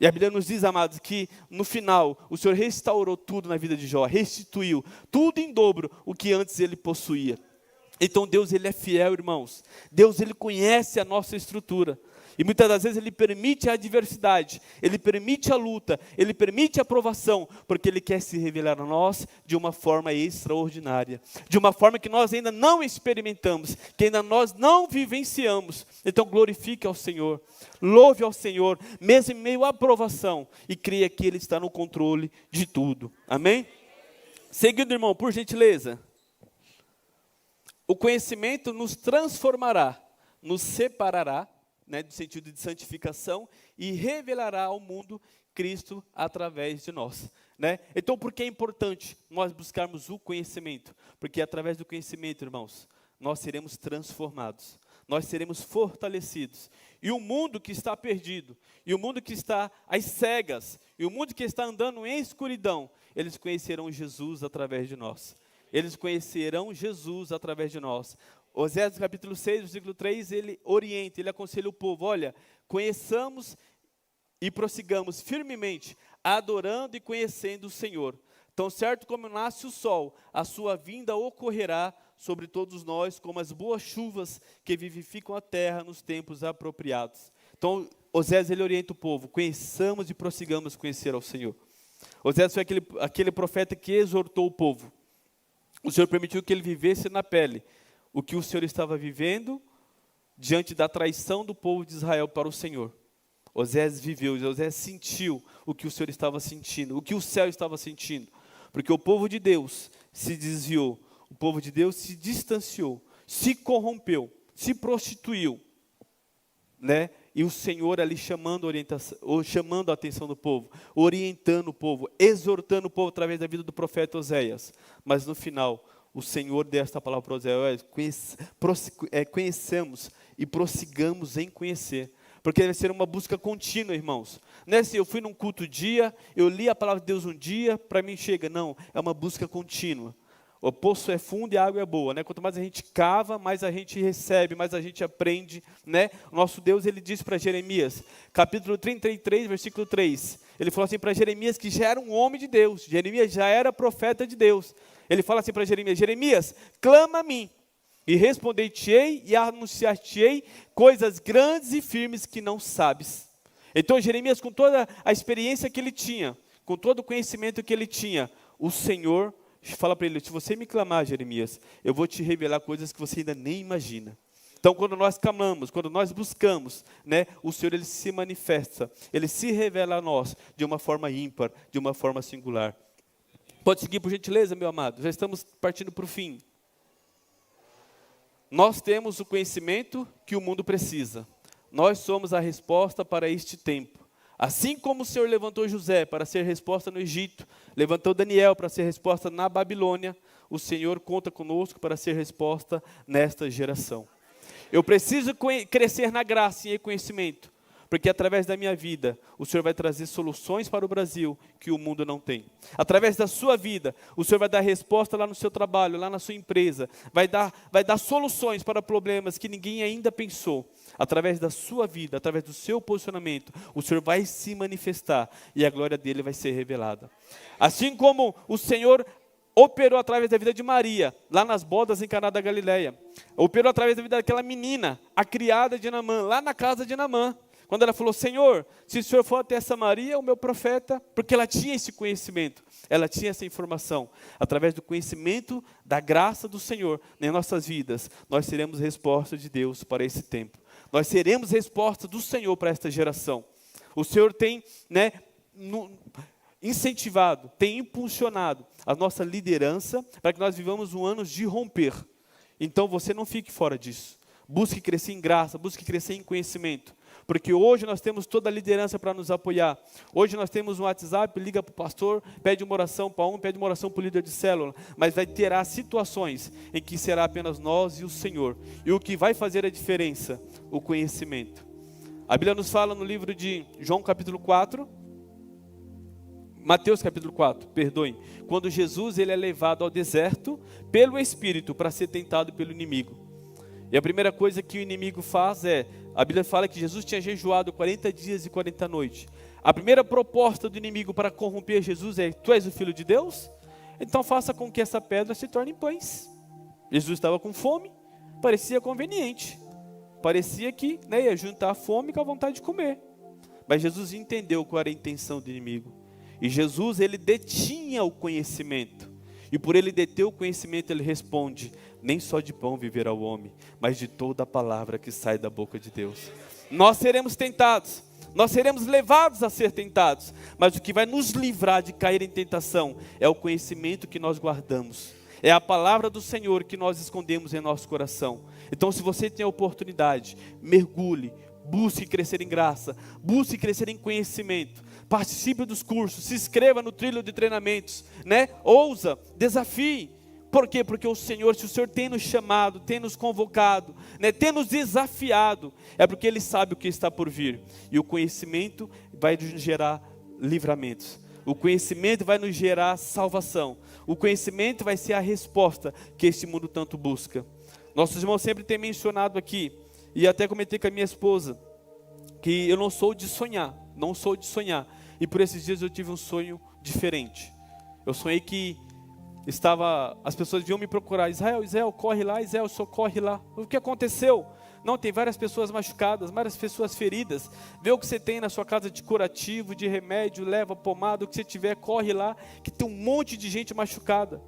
E a Bíblia nos diz, amados, que no final, o Senhor restaurou tudo na vida de Jó, restituiu tudo em dobro o que antes ele possuía. Então Deus, Ele é fiel, irmãos. Deus, Ele conhece a nossa estrutura. E muitas das vezes Ele permite a adversidade, Ele permite a luta, Ele permite a provação, porque Ele quer se revelar a nós de uma forma extraordinária, de uma forma que nós ainda não experimentamos, que ainda nós não vivenciamos. Então glorifique ao Senhor, louve ao Senhor, mesmo em meio à provação, e creia que Ele está no controle de tudo. Amém? Seguindo, irmão, por gentileza. O conhecimento nos transformará, nos separará, no sentido de santificação, e revelará ao mundo Cristo através de nós. Então, por que é importante nós buscarmos o conhecimento? Porque através do conhecimento, irmãos, nós seremos transformados. nós seremos fortalecidos. E o mundo que está perdido, e o mundo que está às cegas, e o mundo que está andando em escuridão, eles conhecerão Jesus através de nós. Eles conhecerão Jesus através de nós. Oséias capítulo 6, versículo 3, ele orienta, ele aconselha o povo, olha, conheçamos e prossigamos firmemente, adorando e conhecendo o Senhor. Tão certo como nasce o sol, a sua vinda ocorrerá sobre todos nós, como as boas chuvas que vivificam a terra nos tempos apropriados. Então, Oséias, ele orienta o povo, conheçamos e prossigamos conhecer ao Senhor. Oséias foi aquele profeta que exortou o povo. O Senhor permitiu que ele vivesse na pele o que o Senhor estava vivendo diante da traição do povo de Israel para o Senhor. Oséias viveu, Oséias sentiu o que o Senhor estava sentindo, o que o céu estava sentindo. Porque o povo de Deus se desviou, o povo de Deus se distanciou, se corrompeu, se prostituiu, né? E o Senhor ali chamando a atenção do povo, orientando o povo, exortando o povo através da vida do profeta Oséias. Mas no final, o Senhor deu esta palavra para Oséias, conhecemos e prossigamos em conhecer. Porque deve ser uma busca contínua, irmãos. Não é assim, eu fui num culto um dia, eu li a palavra de Deus um dia, para mim chega. Não, é uma busca contínua. O poço é fundo e a água é boa, né? Quanto mais a gente cava, mais a gente recebe, mais a gente aprende, né? O nosso Deus, ele disse para Jeremias, capítulo 33, versículo 3. Ele falou assim para Jeremias, que já era um homem de Deus. Jeremias já era profeta de Deus. Ele fala assim para Jeremias, Jeremias, clama a mim, e responder-te-ei e anunciar-te-ei coisas grandes e firmes que não sabes. Então Jeremias, com toda a experiência que ele tinha, com todo o conhecimento que ele tinha, o Senhor fala para ele, se você me clamar, Jeremias, eu vou te revelar coisas que você ainda nem imagina. Então, quando nós clamamos, quando nós buscamos, né, o Senhor, ele se manifesta, ele se revela a nós de uma forma ímpar, de uma forma singular. Pode seguir, por gentileza, meu amado, já estamos partindo para o fim. Nós temos o conhecimento que o mundo precisa. Nós somos a resposta para este tempo. Assim como o Senhor levantou José para ser resposta no Egito, levantou Daniel para ser resposta na Babilônia, o Senhor conta conosco para ser resposta nesta geração. Eu preciso crescer na graça e em conhecimento, porque através da minha vida, o Senhor vai trazer soluções para o Brasil que o mundo não tem. Através da sua vida, o Senhor vai dar resposta lá no seu trabalho, lá na sua empresa, vai dar soluções para problemas que ninguém ainda pensou. Através da sua vida, através do seu posicionamento, o Senhor vai se manifestar e a glória dele vai ser revelada. Assim como o Senhor operou através da vida de Maria, lá nas bodas em Caná da Galileia. Operou através da vida daquela menina, a criada de Naamã, lá na casa de Naamã. Quando ela falou, Senhor, se o Senhor for até essa Maria, o meu profeta, porque ela tinha esse conhecimento, ela tinha essa informação. Através do conhecimento da graça do Senhor em nossas vidas, nós seremos resposta de Deus para esse tempo. Nós seremos resposta do Senhor para esta geração. O Senhor tem, né, incentivado, tem impulsionado a nossa liderança para que nós vivamos um ano de romper. Então você não fique fora disso. Busque crescer em graça, busque crescer em conhecimento. Porque hoje nós temos toda a liderança para nos apoiar. Hoje nós temos um WhatsApp, liga para o pastor, pede uma oração para um, pede uma oração para o líder de célula. Mas terá situações em que será apenas nós e o Senhor. E o que vai fazer a diferença? O conhecimento. A Bíblia nos fala no livro de João capítulo 4, Mateus capítulo 4, perdoem. Quando Jesus ele é levado ao deserto pelo Espírito para ser tentado pelo inimigo. E a primeira coisa que o inimigo faz a Bíblia fala que Jesus tinha jejuado 40 dias e 40 noites. A primeira proposta do inimigo para corromper Jesus é, tu és o Filho de Deus? Então faça com que essa pedra se torne pães. Jesus estava com fome, parecia conveniente. Parecia que, né, ia juntar a fome com a vontade de comer. Mas Jesus entendeu qual era a intenção do inimigo. E Jesus, ele detinha o conhecimento. E por ele deter o conhecimento, ele responde, nem só de pão viverá o homem, mas de toda a palavra que sai da boca de Deus. Nós seremos tentados, nós seremos levados a ser tentados, mas o que vai nos livrar de cair em tentação é o conhecimento que nós guardamos. É a palavra do Senhor que nós escondemos em nosso coração. Então se você tem a oportunidade, mergulhe, busque crescer em graça, busque crescer em conhecimento. Participe dos cursos, se inscreva no trilho de treinamentos, né? Ousa, desafie, Por quê? Porque o Senhor, se o Senhor tem nos chamado, tem nos convocado, né, tem nos desafiado, é porque Ele sabe o que está por vir. E o conhecimento vai nos gerar livramentos. O conhecimento vai nos gerar salvação. O conhecimento vai ser a resposta que este mundo tanto busca. Nossos irmãos sempre têm mencionado aqui, e até comentei com a minha esposa, que eu não sou de sonhar, não sou de sonhar. E por esses dias eu tive um sonho diferente. Eu sonhei que as pessoas vinham me procurar, Israel, corre lá, Israel, socorre lá. O que aconteceu? Não, tem várias pessoas machucadas, várias pessoas feridas. Vê o que você tem na sua casa de curativo, de remédio, leva pomada, o que você tiver, corre lá, que tem um monte de gente machucada.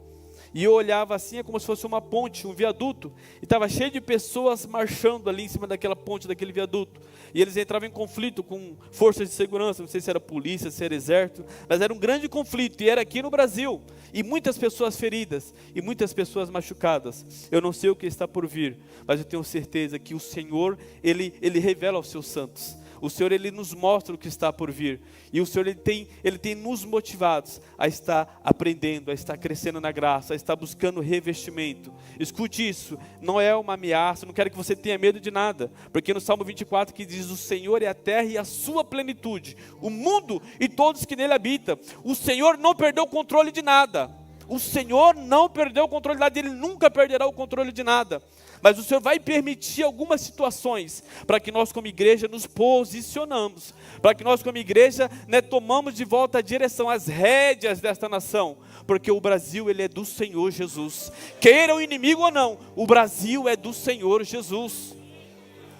E eu olhava assim, é como se fosse uma ponte, um viaduto, e estava cheio de pessoas marchando ali em cima daquela ponte, daquele viaduto. E eles entravam em conflito com forças de segurança, não sei se era polícia, se era exército, mas era um grande conflito, e era aqui no Brasil. E muitas pessoas feridas, e muitas pessoas machucadas. Eu não sei o que está por vir, mas eu tenho certeza que o Senhor, Ele revela aos seus santos. O Senhor, Ele nos mostra o que está por vir. E o Senhor, Ele tem nos motivados a estar aprendendo, a estar crescendo na graça, a estar buscando revestimento. Escute isso, não é uma ameaça, não quero que você tenha medo de nada. Porque no Salmo 24 que diz, o Senhor é a terra e a sua plenitude, o mundo e todos que nele habitam. O Senhor não perdeu o controle de nada. O Senhor não perdeu o controle de nada, Ele nunca perderá o controle de nada. Mas o Senhor vai permitir algumas situações para que nós como igreja nos posicionamos, para que nós como igreja, né, tomamos de volta a direção, as rédeas desta nação, porque o Brasil, ele é do Senhor Jesus. Queira o inimigo ou não, o Brasil é do Senhor Jesus.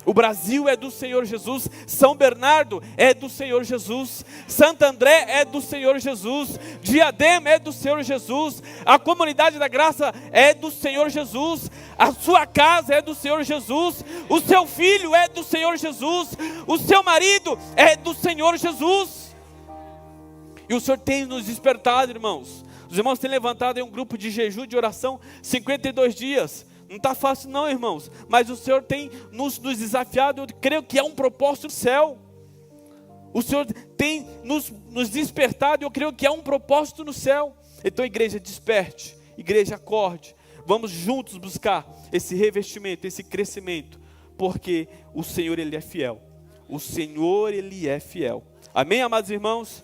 O Brasil é do Senhor Jesus, São Bernardo é do Senhor Jesus, Santo André é do Senhor Jesus, Diadema é do Senhor Jesus, a comunidade da graça é do Senhor Jesus, a sua casa é do Senhor Jesus, o seu filho é do Senhor Jesus, o seu marido é do Senhor Jesus. E o Senhor tem nos despertado, irmãos. Os irmãos têm levantado em um grupo de jejum, de oração, 52 dias. Não está fácil não, irmãos, mas o Senhor tem nos desafiado. Eu creio que há um propósito no céu. O Senhor tem nos despertado, e eu creio que há um propósito no céu. Então, igreja, desperte, igreja, acorde. Vamos juntos buscar esse revestimento, esse crescimento, porque o Senhor, Ele é fiel. O Senhor, Ele é fiel. Amém, amados irmãos?